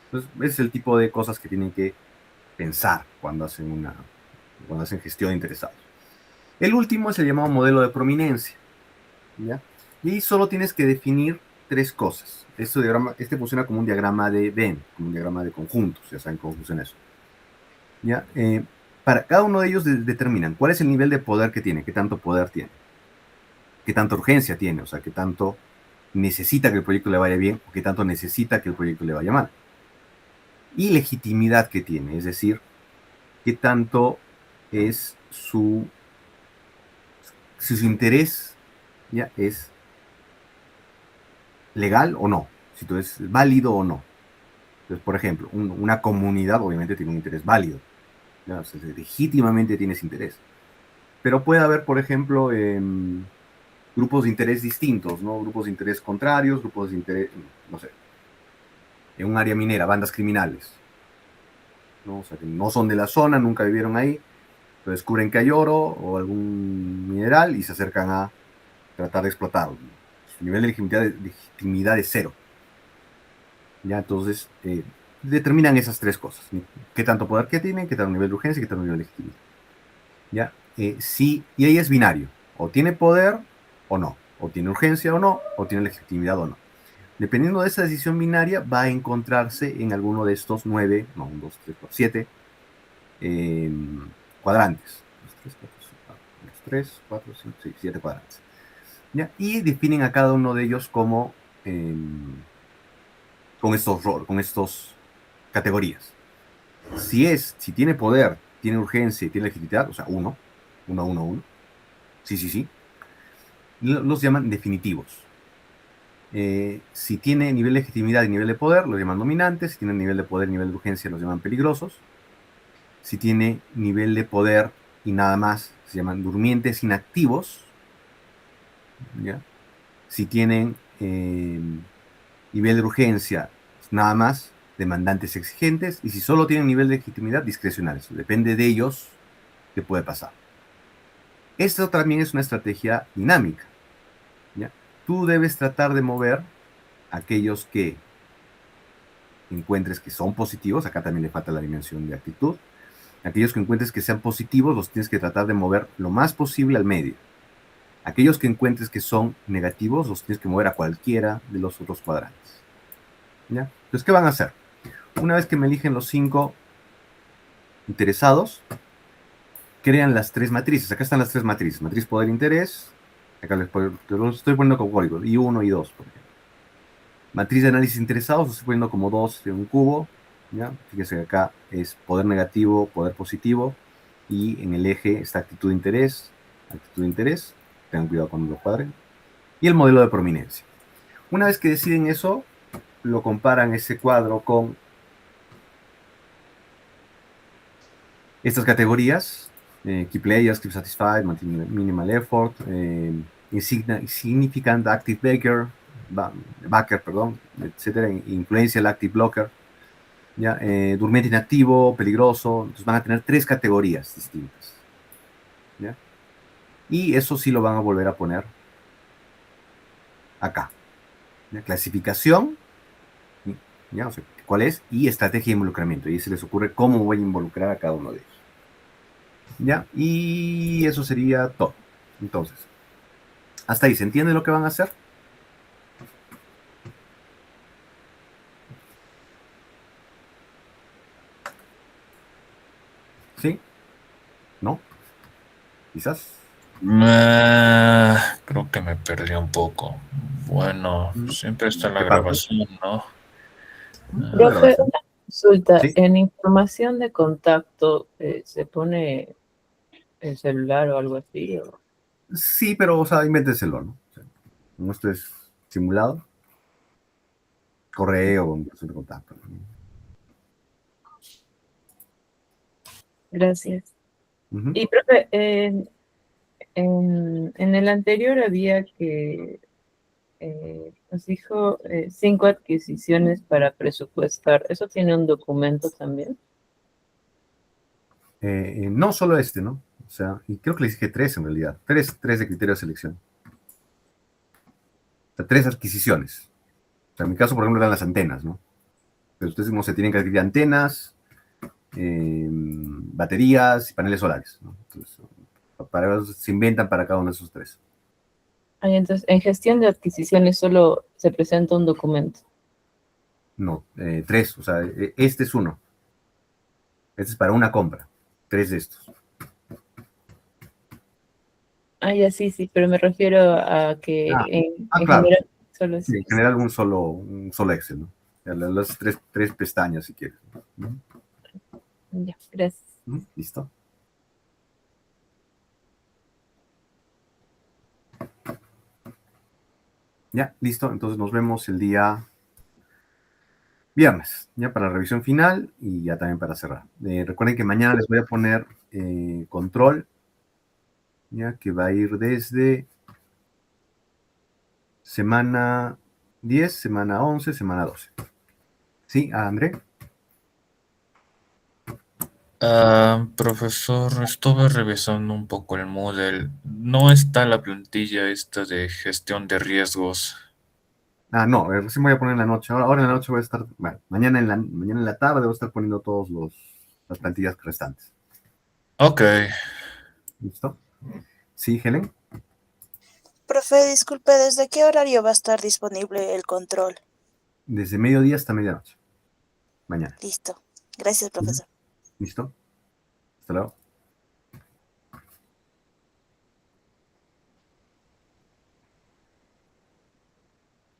A: Entonces, ese es el tipo de cosas que tienen que pensar cuando hacen gestión de interesados. El último es el llamado modelo de prominencia, ¿ya? Y solo tienes que definir 3 cosas. Este funciona como un diagrama de Venn, como un diagrama de conjuntos, ya saben cómo funciona eso. ¿Ya? Para cada uno de ellos determinan cuál es el nivel de poder que tiene, qué tanto poder tiene, qué tanta urgencia tiene, o sea, qué tanto necesita que el proyecto le vaya bien o qué tanto necesita que el proyecto le vaya mal. Y legitimidad que tiene, es decir, qué tanto es si su interés, ya es legal o no, si todo es válido o no. Entonces, por ejemplo, una comunidad obviamente tiene un interés válido, ¿ya? O sea, legítimamente tienes interés. Pero puede haber, por ejemplo, grupos de interés distintos, ¿no? Grupos de interés contrarios, grupos de interés, no sé, en un área minera, bandas criminales. ¿no? O sea, que no son de la zona, nunca vivieron ahí, pero descubren que hay oro o algún mineral y se acercan a tratar de explotarlo. Su nivel de legitimidad es cero. ¿Ya? Entonces, determinan esas tres cosas. ¿Qué tanto poder que tienen? ¿Qué tanto nivel de urgencia? ¿Qué tanto nivel de legitimidad? ¿Ya? Sí, y ahí es binario. O tiene poder o no. O tiene urgencia o no. O tiene legitimidad o no. Dependiendo de esa decisión binaria, va a encontrarse en alguno de estos 9, no, 1, 2, 3, 4, 7 cuadrantes. 3, 4, 5, 6, 7 cuadrantes. ¿Ya? Y definen a cada uno de ellos como con estos categorías. Si tiene poder, tiene urgencia y tiene legitimidad, o sea, uno, uno, uno, uno, sí, sí, sí, los llaman definitivos. Si tiene nivel de legitimidad y nivel de poder, los llaman dominantes. Si tiene nivel de poder y nivel de urgencia, los llaman peligrosos. Si tiene nivel de poder y nada más, se llaman durmientes inactivos. ¿Ya? Si tienen nivel de urgencia, nada más, demandantes exigentes. Y si solo tienen nivel de legitimidad, discrecionales. Depende de ellos qué puede pasar. Esto también es una estrategia dinámica. ¿Ya? Tú debes tratar de mover aquellos que encuentres que son positivos, acá también le falta la dimensión de actitud, aquellos que encuentres que sean positivos los tienes que tratar de mover lo más posible al medio. Aquellos que encuentres que son negativos los tienes que mover a cualquiera de los otros cuadrantes. ¿Ya? Entonces, ¿qué van a hacer? Una vez que me eligen los 5 interesados, crean las 3 matrices. Acá están las 3 matrices. Matriz poder interés. Acá les los estoy poniendo con códigos. I1, I2, por ejemplo. Matriz de análisis interesados, los estoy poniendo como 2 de un cubo. ¿Ya? Fíjese que acá es poder negativo, poder positivo. Y en el eje está actitud de interés. Actitud de interés. Tengan cuidado cuando lo cuadren. Y el modelo de prominencia. Una vez que deciden eso, lo comparan ese cuadro con estas categorías, Key Players, Keep Satisfied, Minimal Effort, Insignificant Active Backer, perdón, etcétera, Influential Active Blocker, ¿ya? Durmiente inactivo, peligroso, entonces van a tener 3 categorías distintas, ¿ya? Y eso sí lo van a volver a poner acá, ¿ya? Clasificación, ¿ya? O sea, ¿cuál es? Y estrategia de involucramiento, y se les ocurre cómo voy a involucrar a cada uno de ellos. ¿Ya? Y eso sería todo. Entonces, hasta ahí, ¿se entiende lo que van a hacer? ¿Sí? ¿No? Quizás.
B: Creo que me perdí un poco. Bueno, siempre está la
A: ¿Qué parte?
B: grabación, ¿no?
A: La
C: Profe,
A: grabación.
C: una consulta.
A: Sí,
C: En información de contacto, ¿se pone el celular o algo así?
A: sí, pero, o sea, invéntenselo, ¿no? O sea, como esto es simulado, correo, impresión de contacto, ¿no?
C: Gracias.
A: Ujú.
C: Y, profe, en el anterior había que nos dijo 5 adquisiciones para presupuestar. ¿Eso tiene un documento también?
A: No solo este, ¿no? O sea, y creo que les dije 3 en realidad. Tres de criterio de selección. O sea, 3 adquisiciones. O sea, en mi caso, por ejemplo, eran las antenas, ¿no? Pero ustedes no se tienen que adquirir antenas, baterías y paneles solares, ¿no? Entonces, para eso se inventan para cada uno de esos 3.
C: Entonces, en gestión de adquisiciones solo se presenta un documento.
A: No, 3, o sea, este es uno. Este es para una compra. 3 de estos.
C: Ya sí, sí, pero me refiero a que
A: Ah,
C: en
A: claro.
C: general solo es
A: Sí, en general un solo Excel, ¿no? Las 3 pestañas si quieres. ¿No?
C: Ya, gracias.
A: ¿Listo? Ya, listo. Entonces nos vemos el día viernes, ya para la revisión final y ya también para cerrar. Recuerden que mañana les voy a poner control, ya que va a ir desde semana 10, semana 11, semana 12. ¿Sí, André?
B: Profesor, estuve revisando un poco el Moodle. No está la plantilla esta de gestión de riesgos.
A: Ah, no, recién voy a poner en la noche. Ahora en la noche voy a estar, bueno, mañana en la tarde voy a estar poniendo las plantillas restantes.
B: Ok,
A: ¿Listo? Sí, Helen.
D: Profe, disculpe, ¿desde qué horario va a estar disponible el control?
A: Desde mediodía hasta medianoche. Mañana.
D: Listo. Gracias,
A: Ujú.
D: profesor.
A: ¿Listo? Hasta luego.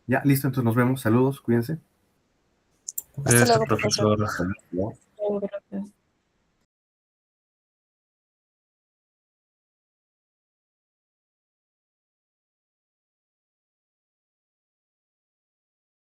A: Ya, listo, entonces nos vemos. Saludos, cuídense.
D: Hasta
B: cuídese,
D: luego, profesor.
B: profesor.
A: Hasta luego.
C: Gracias.